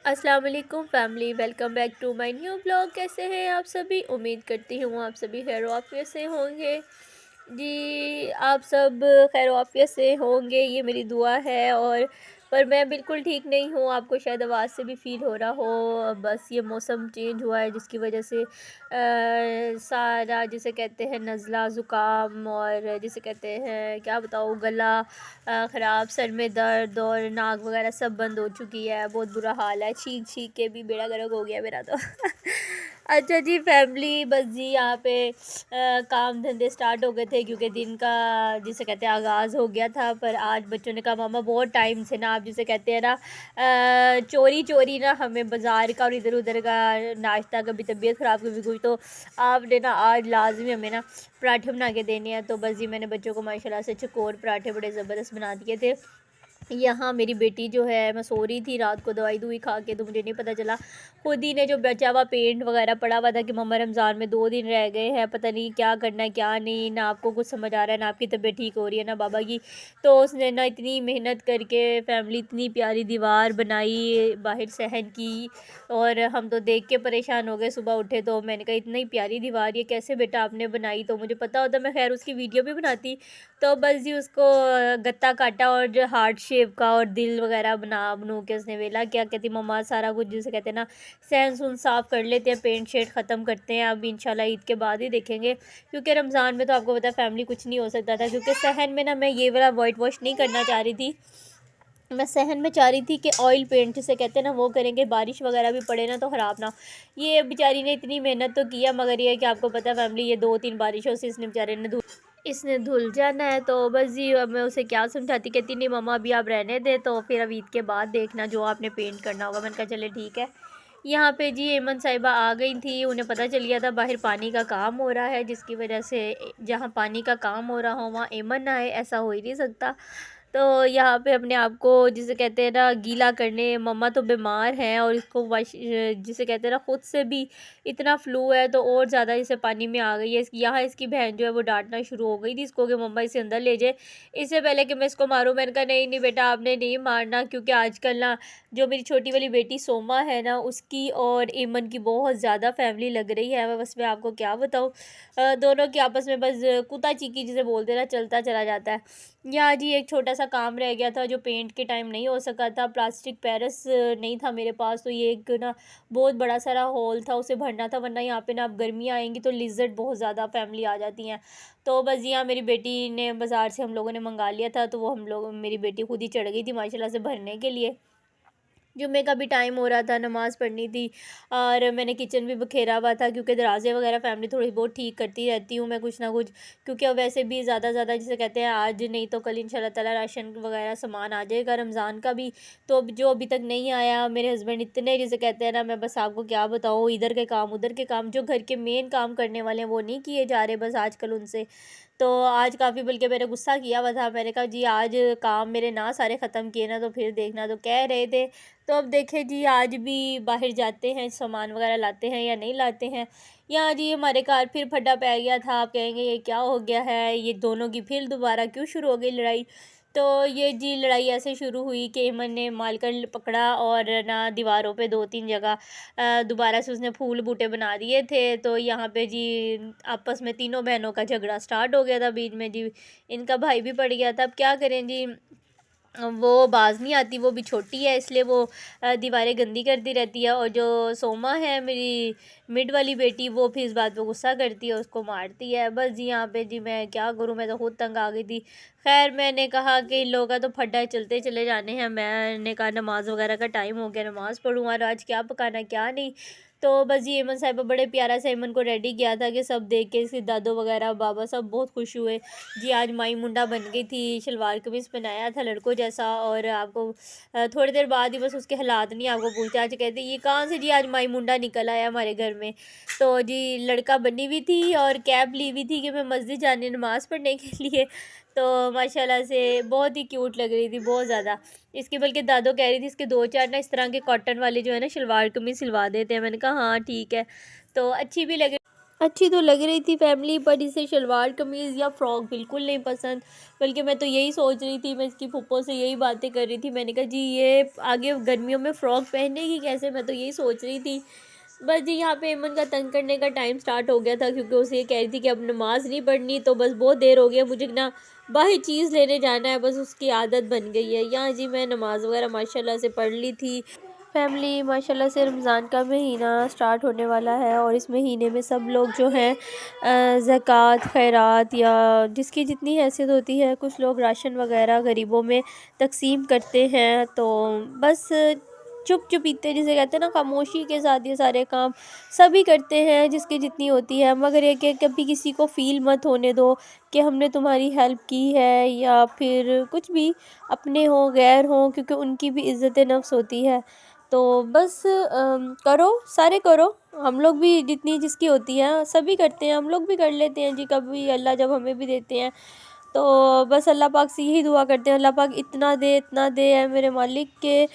अस्सलाम वालेकुम family, welcome back to my new blog. कैसे हैं आप सभी? उम्मीद करती हूँ आप सभी खैर आफियत से होंगे। जी, आप सब खैर आफियत से होंगे, ये मेरी दुआ है। और पर मैं बिल्कुल ठीक नहीं हूँ, आपको शायद आवाज़ से भी फ़ील हो रहा हो। बस ये मौसम चेंज हुआ है जिसकी वजह से सारा जिसे कहते हैं नज़ला ज़ुकाम, और जिसे कहते हैं क्या बताऊँ, गला ख़राब, सर में दर्द और नाक वगैरह सब बंद हो चुकी है। बहुत बुरा हाल है, छींक छींक के भी बेड़ा गर्क हो गया मेरा तो। अच्छा जी फैमिली, बस जी यहाँ पे काम धंधे स्टार्ट हो गए थे क्योंकि दिन का जिसे कहते हैं आगाज़ हो गया था। पर आज बच्चों ने कहा मामा बहुत टाइम से ना, आप जिसे कहते हैं ना चोरी चोरी ना हमें बाज़ार का और इधर उधर का नाश्ता, कभी तबीयत ख़राब कभी कुछ, तो आपने ना आज लाजमी हमें ना पराठे बना के देने हैं। तो बस जी मैंने बच्चों को माशाल्लाह से चकोर पराठे बड़े ज़बरदस्त बना दिए थे। यहाँ मेरी बेटी जो है, मैं सो रही थी रात को दवाई दुई खा के, तो मुझे नहीं पता चला, खुद ही ने जो बचा हुआ पेंट वगैरह पड़ा हुआ था कि मम्मा रमज़ान में 2 दिन रह गए हैं, पता नहीं क्या करना है क्या नहीं, ना आपको कुछ समझ आ रहा है, ना आपकी तबीयत ठीक हो रही है, ना बाबा की। तो उसने ना इतनी मेहनत करके फैमिली इतनी प्यारी दीवार बनाई बाहर सहन की, और हम तो देख के परेशान हो गए। सुबह उठे तो मैंने कहा इतनी प्यारी दीवार ये कैसे बेटा आपने बनाई, तो मुझे पता होता मैं खैर उसकी वीडियो भी बनाती। तो बस जी उसको गत्ता काटा और जो हार्ट शेप का और दिल वगैरह बनू के उसने वेला। क्या कहती मम्मा सारा कुछ जिसे कहते हैं ना सहन सुन साफ़ कर लेते हैं, पेंट शेड ख़त्म करते हैं, अब इंशाल्लाह ईद के बाद ही देखेंगे, क्योंकि रमज़ान में तो आपको पता है फैमिली कुछ नहीं हो सकता था। क्योंकि सहन में ना मैं ये वाला वाइट वॉश नहीं करना चाह रही थी, मैं सहन में चाह रही थी कि ऑयल पेंट जिसे कहते हैं ना वो करेंगे, बारिश वगैरह भी पड़े ना तो ख़राब ना। ये बेचारी ने इतनी मेहनत तो किया, मगर ये है कि आपको पता है फैमिली ये 2-3 बारिशों से इसने धुल जाना है। तो बस जी अब मैं उसे क्या समझाती, कहती नहीं मम्मा अभी आप रहने दें, तो फिर अब ईद के बाद देखना जो आपने पेंट करना होगा। मैंने कहा चले ठीक है। यहाँ पे जी एमन साहिबा आ गई थी, उन्हें पता चल गया था बाहर पानी का काम हो रहा है, जिसकी वजह से जहाँ पानी का काम हो रहा हो वहाँ एमन ना आए, ऐसा हो ही नहीं सकता। तो यहाँ पे अपने आप को जिसे कहते हैं ना गीला करने, मम्मा तो बीमार हैं और इसको जिसे कहते हैं ना खुद से भी इतना फ्लू है, तो और ज़्यादा इसे पानी में आ गई है। यहाँ इसकी बहन जो है वो डांटना शुरू हो गई थी इसको कि मम्मा इसे अंदर ले जाए, इससे पहले कि मैं इसको मारूं। मैंने कहा नहीं नहीं बेटा आपने नहीं मारना, क्योंकि आजकल ना जो मेरी छोटी वाली बेटी सोमा है ना उसकी और ईमन की बहुत ज़्यादा फैमिली लग रही है। बस मैं आपको क्या बताऊँ, दोनों की आपस में बस कुत्ता चीकी जिसे बोलते ना चलता चला जाता है। यहाँ जी एक छोटा सा काम रह गया था जो पेंट के टाइम नहीं हो सका था, प्लास्टिक पेरिस नहीं था मेरे पास, तो ये एक ना बहुत बड़ा सारा हॉल था उसे भरना था, वरना यहाँ पे ना अब गर्मियाँ आएंगी तो लिज़र्ड बहुत ज़्यादा फैमिली आ जाती हैं। तो बस यहाँ मेरी बेटी ने बाज़ार से हम लोगों ने मंगा लिया था, तो वो हम लोग मेरी बेटी खुद ही चढ़ गई थी माशाल्लाह से भरने के लिए। जुम्मे का भी टाइम हो रहा था, नमाज़ पढ़नी थी, और मैंने किचन भी बखेरा हुआ था क्योंकि दराजे वगैरह फैमिली थोड़ी बहुत ठीक करती रहती हूँ मैं कुछ ना कुछ, क्योंकि अब वैसे भी ज़्यादा जिसे कहते हैं आज नहीं तो कल इंशाल्लाह ताला राशन वगैरह सामान आ जाएगा रमज़ान का भी। तो अब जो अभी तक नहीं आया, मेरे हस्बैंड इतने जिसे कहते हैं ना, मैं बस आपको क्या बताऊँ, इधर के काम उधर के काम, जो घर के मेन काम करने वाले हैं वो नहीं किए जा रहे बस आजकल उनसे। तो आज काफ़ी बल्कि मैंने गुस्सा किया हुआ था, मैंने कहा जी आज काम मेरे ना सारे ख़त्म किए ना तो फिर देखना। तो कह रहे थे, तो अब देखें जी आज भी बाहर जाते हैं सामान वगैरह लाते हैं या नहीं लाते हैं। यहाँ जी हमारे घर फिर फटा पै गया था, आप कहेंगे ये क्या हो गया है, ये दोनों की फिर दोबारा क्यों शुरू हो गई लड़ाई। तो ये जी लड़ाई ऐसे शुरू हुई कि अमन ने मालकर पकड़ा और ना दीवारों पे 2-3 जगह दोबारा से उसने फूल बूटे बना दिए थे। तो यहाँ पे जी आपस में तीनों बहनों का झगड़ा स्टार्ट हो गया था, बीच में जी इनका भाई भी पड़ गया था। अब क्या करें जी, वो बाज़ नहीं आती, वो भी छोटी है इसलिए वो दीवारें गंदी करती रहती है, और जो सोमा है मेरी मिड वाली बेटी वो फिर इस बात पे गुस्सा करती है, उसको मारती है। बस जी यहाँ पे जी मैं क्या करूँ, मैं तो खुद तंग आ गई थी। खैर मैंने कहा कि इन लोगों का तो फड्डा चलते चले जाने हैं, मैंने कहा नमाज़ वगैरह का टाइम हो गया, नमाज़ पढ़ूँ और आज क्या पकाना क्या नहीं। तो बस जी एमन साहिबा बड़े प्यारा से एमन को रेडी किया था कि सब देख के इसके दादो वगैरह बाबा सब बहुत खुश हुए। जी आज माई मुंडा बन गई थी, शलवार कमीज़ पहनाया था लड़कों जैसा, और आपको थोड़ी देर बाद ही बस उसके हालात नहीं आपको पूछते, आज कहते ये कहाँ से जी आज माई मुंडा निकल आया हमारे घर में। तो जी लड़का बनी हुई थी और कैब ली हुई थी कि मैं मस्जिद जाने नमाज़ पढ़ने के लिए। तो माशाल्लाह से बहुत ही क्यूट लग रही थी, बहुत ज़्यादा। इसकी बल्कि दादो कह रही थी इसके 2-4 ना इस तरह के कॉटन वाले जो है ना शलवार कमीज़ सिलवा देते हैं। मैंने कहा हाँ ठीक है, तो अच्छी भी लग अच्छी तो लग रही थी फैमिली, पर इसे शलवार कमीज़ या फ़्रॉक बिल्कुल नहीं पसंद। बल्कि मैं तो यही सोच रही थी, मैं इसकी फूफो से यही बातें कर रही थी। मैंने कहा जी ये आगे गर्मियों में फ़्रॉक पहनेगी कैसे, मैं तो यही सोच रही थी। बस जी यहाँ पे अमन का तंग करने का टाइम स्टार्ट हो गया था, क्योंकि उसे ये कह रही थी कि अब नमाज़ नहीं पढ़नी, तो बस बहुत देर हो गया मुझे ना बाहर चीज़ लेने जाना है, बस उसकी आदत बन गई है। यहाँ जी मैं नमाज़ वगैरह माशाल्लाह से पढ़ ली थी। फैमिली माशाल्लाह से रमज़ान का महीना स्टार्ट होने वाला है, और इस महीने में सब लोग जो हैं ज़कात खैरात या जिसकी जितनी हैसियत होती है, कुछ लोग राशन वगैरह गरीबों में तकसीम करते हैं। तो बस चुप चुपीते जिसे कहते हैं ना, खामोशी के साथ ये सारे काम सभी करते हैं जिसकी जितनी होती है। मगर ये कि कभी किसी को फ़ील मत होने दो कि हमने तुम्हारी हेल्प की है, या फिर कुछ भी अपने हों गैर हों, क्योंकि उनकी भी इज़्ज़त नफ्स होती है। तो बस करो, सारे करो। हम लोग भी जितनी जिसकी होती है सभी करते हैं, हम लोग भी कर लेते हैं जी, कभी अल्लाह जब हमें भी देते हैं। तो बस अल्लाह पाक से यही दुआ करते हैं, अल्लाह पाक इतना दे है मेरे मालिक के,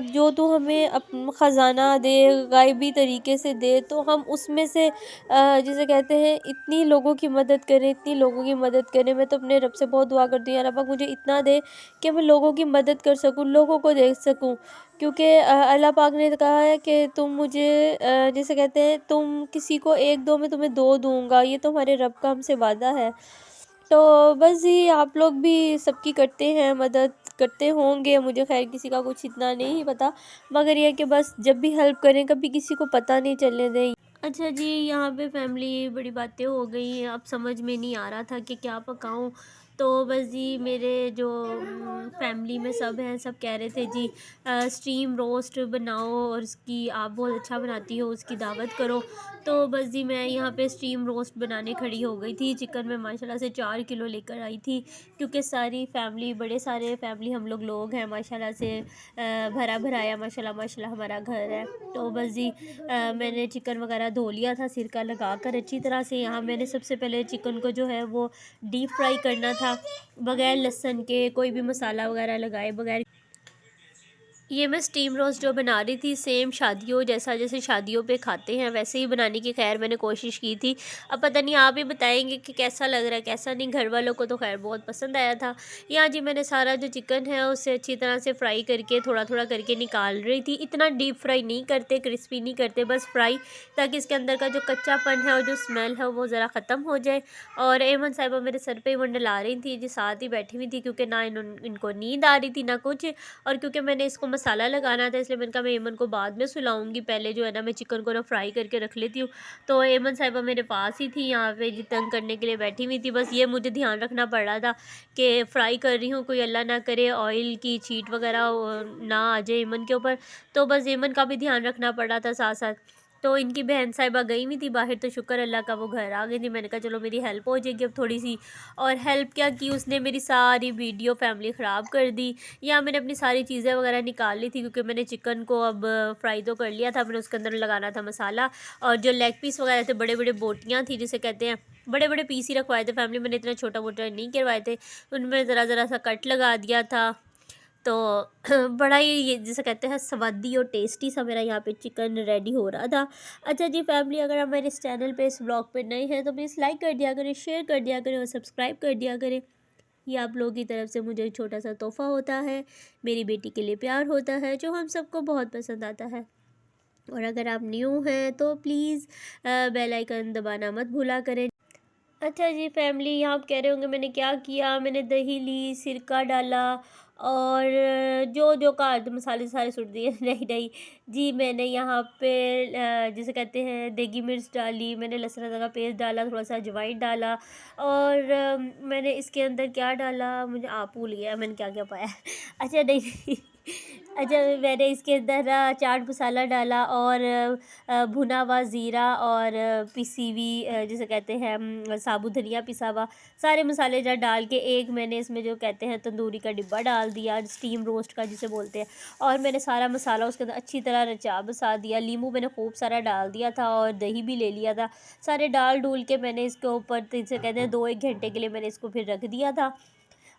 जो तू हमें ख़जाना दे, गायबी तरीके से दे, तो हम उसमें से जिसे कहते हैं इतनी लोगों की मदद करें, इतनी लोगों की मदद करें। मैं तो अपने रब से बहुत दुआ करती हूँ, अल्लाह पाक मुझे इतना दे कि मैं लोगों की मदद कर सकूँ, लोगों को देख सकूँ। क्योंकि अल्लाह पाक ने कहा है कि तुम मुझे जिसे कहते हैं, तुम किसी को एक दो मैं तुम्हें दो दूँगा, ये तो हमारे रब का हमसे वादा है। तो बस ये आप लोग भी सबकी करते हैं, मदद करते होंगे, मुझे खैर किसी का कुछ इतना नहीं पता। मगर ये है कि बस जब भी हेल्प करें कभी किसी को पता नहीं चलने दें। अच्छा जी, यहाँ पे फैमिली बड़ी बातें हो गई हैं, अब समझ में नहीं आ रहा था कि क्या पकाऊं। तो बस जी मेरे जो फैमिली में सब हैं, सब कह रहे थे जी स्टीम रोस्ट बनाओ, और उसकी आप बहुत अच्छा बनाती हो, उसकी दावत करो। तो बस जी मैं यहाँ पे स्टीम रोस्ट बनाने खड़ी हो गई थी। चिकन मैं माशाल्लाह से 4 किलो लेकर आई थी, क्योंकि सारी फैमिली, बड़े सारे फैमिली हम लोग हैं माशाल्लाह से, भरा भराया माशाल्लाह माशाल्लाह हमारा घर है। तो बस जी मैंने चिकन वगैरह धो लिया था सिरका लगा कर अच्छी तरह से। यहाँ मैंने सबसे पहले चिकन को जो है वो डीप फ्राई करना था, बगैर लहसुन के, कोई भी मसाला वगैरह लगाए बगैर। ये मैं स्टीम रोस्ट जो बना रही थी, सेम शादियों जैसा, जैसे शादियों पे खाते हैं वैसे ही बनाने की खैर मैंने कोशिश की थी। अब पता नहीं आप ही बताएंगे कि कैसा लग रहा है कैसा नहीं। घर वालों को तो खैर बहुत पसंद आया था। यहाँ जी मैंने सारा जो चिकन है उसे अच्छी तरह से फ्राई करके थोड़ा थोड़ा करके निकाल रही थी। इतना डीप फ्राई नहीं करते, क्रिस्पी नहीं करते, बस फ्राई, ताकि इसके अंदर का जो कच्चापन है और जो स्मेल है वो ज़रा ख़त्म हो जाए। और एमन साहिबा मेरे सर पे ही मंडला रही थी जी, साथ ही बैठी हुई थी, क्योंकि ना इनको नींद आ रही थी ना कुछ। और क्योंकि मैंने इसको मसाला लगाना था, इसलिए मैंने कहा मैं एमन को बाद में सुलाऊंगी, पहले जो है ना मैं चिकन को ना फ्राई करके रख लेती हूँ। तो एमन साहिबा मेरे पास ही थी, यहाँ पे जी तंग करने के लिए बैठी हुई थी। बस ये मुझे ध्यान रखना पड़ रहा था कि फ़्राई कर रही हूँ, कोई अल्लाह ना करे ऑयल की छींट वगैरह ना आ जाए एमन के ऊपर। तो बस एमन का भी ध्यान रखना पड़ रहा था साथ साथ। तो इनकी बहन साहिबा गई हुई थी बाहर, तो शुक्र अल्लाह का वो घर आ गई थी। मैंने कहा चलो मेरी हेल्प हो जाएगी अब थोड़ी सी। और हेल्प क्या की, उसने मेरी सारी वीडियो फैमिली ख़राब कर दी। या मैंने अपनी सारी चीज़ें वगैरह निकाल ली थी, क्योंकि मैंने चिकन को अब फ्राई तो कर लिया था, मैंने उसके अंदर लगाना था मसाला। और जो लेग पीस वगैरह थे, बड़े बड़े बोटियाँ थी जिसे कहते हैं, बड़े बड़े पीस ही रखवाए थे फैमिली, मैंने इतना छोटा मोटा नहीं करवाए थे। उनमें ज़रा ज़रा सा कट लगा दिया था। तो बड़ा ही ये जिसे कहते हैं स्वादी और टेस्टी सा मेरा यहाँ पे चिकन रेडी हो रहा था। अच्छा जी फैमिली, अगर आप मेरे इस चैनल पे, इस ब्लॉग पे नए हैं, तो प्लीज़ लाइक कर दिया करें, शेयर कर दिया करें और सब्सक्राइब कर दिया करें। ये आप लोगों की तरफ से मुझे एक छोटा सा तोहफ़ा होता है, मेरी बेटी के लिए प्यार होता है, जो हम सबको बहुत पसंद आता है। और अगर आप न्यू हैं तो प्लीज़ बेल आइकन दबाना मत भूला करें। अच्छा जी फैमिली, यहाँ आप कह रहे होंगे मैंने क्या किया। मैंने दही ली, सिरका डाला, और जो जो का मसाले सारे सुट दिए। नहीं नहीं जी, मैंने यहाँ पे जिसे कहते हैं देगी मिर्च डाली, मैंने लहसुन अदरक का पेस्ट डाला, थोड़ा सा अजवाइन डाला। और मैंने इसके अंदर क्या डाला, मुझे आप भूल गया मैंने क्या क्या पाया। अच्छा नहीं अच्छा, मैंने इसके अंदर चाट मसाला डाला, और भुना हुआ ज़ीरा, और पिसी हुई जिसे कहते हैं साबुत धनिया पिसा हुआ, सारे मसाले जब डाल के एक मैंने इसमें जो कहते हैं तंदूरी का डिब्बा डाल दिया, स्टीम रोस्ट का जिसे बोलते हैं। और मैंने सारा मसाला उसके अंदर अच्छी तरह रचा बसा दिया। नींबू मैंने खूब सारा डाल दिया था, और दही भी ले लिया था। सारे डाल डूल के मैंने इसके ऊपर जिसे कहते हैं 2-1 घंटे के लिए मैंने इसको फिर रख दिया था।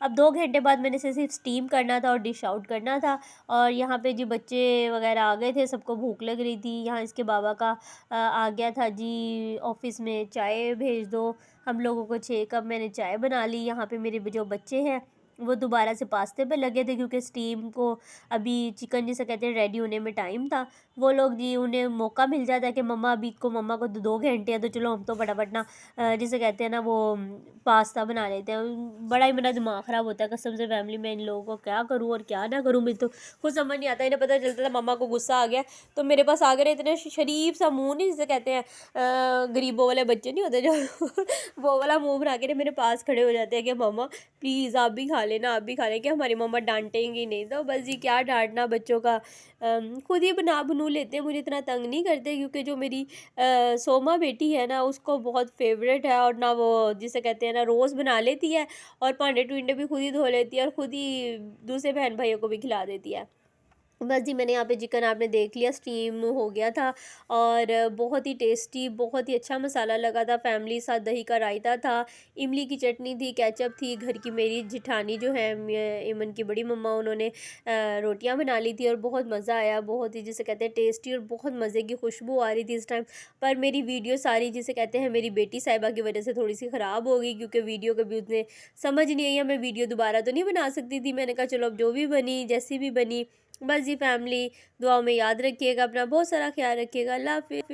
अब 2 घंटे बाद मैंने इसे सिर्फ स्टीम करना था और डिश आउट करना था। और यहाँ पे जी बच्चे वगैरह आ गए थे, सबको भूख लग रही थी। यहाँ इसके बाबा का आ गया था जी ऑफ़िस में चाय भेज दो। हम लोगों को 6 कप मैंने चाय बना ली। यहाँ पे मेरे जो बच्चे हैं वो दोबारा से पास्ते पे लगे थे, क्योंकि स्टीम को अभी चिकन जिसे कहते हैं रेडी होने में टाइम था। वो लोग जी उन्हें मौका मिल जाता है कि मम्मा को 2 घंटे हैं, तो चलो हम तो फटाफट ना जिसे कहते हैं ना वो पास्ता बना लेते हैं। बड़ा ही मेरा दिमाग ख़राब होता है कसम से फैमिली में, इन लोगों को क्या करूँ और क्या ना करूँ, मुझे तो कुछ समझ नहीं आता। इन्हें पता चलता था मम्मा को गुस्सा आ गया तो मेरे पास आ गए। इतने शरीफ सा मुँह नहीं जिसे कहते हैं, गरीबों वाले बच्चे नहीं होते जो वो वाला मुँह बना के मेरे पास खड़े हो जाते हैं कि मम्मा प्लीज़ आप भी खा लेना, आप भी खा लें, कि हमारी मम्मा डांटेंगी नहीं। तो बस जी क्या डांटना बच्चों का, खुद ही बना बनू लेते हैं, मुझे इतना तंग नहीं करते। क्योंकि जो मेरी सोमा बेटी है ना उसको बहुत फेवरेट है, और ना वो जिसे कहते हैं ना रोज़ बना लेती है, और भांडे टुंडे भी खुद ही धो लेती है, और खुद ही दूसरे बहन भाइयों को भी खिला देती है। बस जी मैंने यहाँ पे चिकन आपने देख लिया स्टीम हो गया था, और बहुत ही टेस्टी, बहुत ही अच्छा मसाला लगा था। फैमिली साथ दही का रायता था, इमली की चटनी थी, केचप थी। घर की मेरी जिठानी जो है इमन की बड़ी मम्मा, उन्होंने रोटियां बना ली थी, और बहुत मज़ा आया। बहुत ही जिसे कहते हैं टेस्टी, और बहुत मज़े की खुशबू आ रही थी इस टाइम। पर मेरी वीडियो सारी जिसे कहते हैं मेरी बेटी साहिबा की वजह से थोड़ी सी ख़राब हो गई, क्योंकि वीडियो कभी उतने समझ नहीं आई। मैं वीडियो दोबारा तो नहीं बना सकती थी, मैंने कहा चलो अब जो भी बनी जैसी भी बनी। बस जी फैमिली दुआओं में याद रखिएगा, अपना बहुत सारा ख्याल रखिएगा। अल्लाह हाफ़िज़।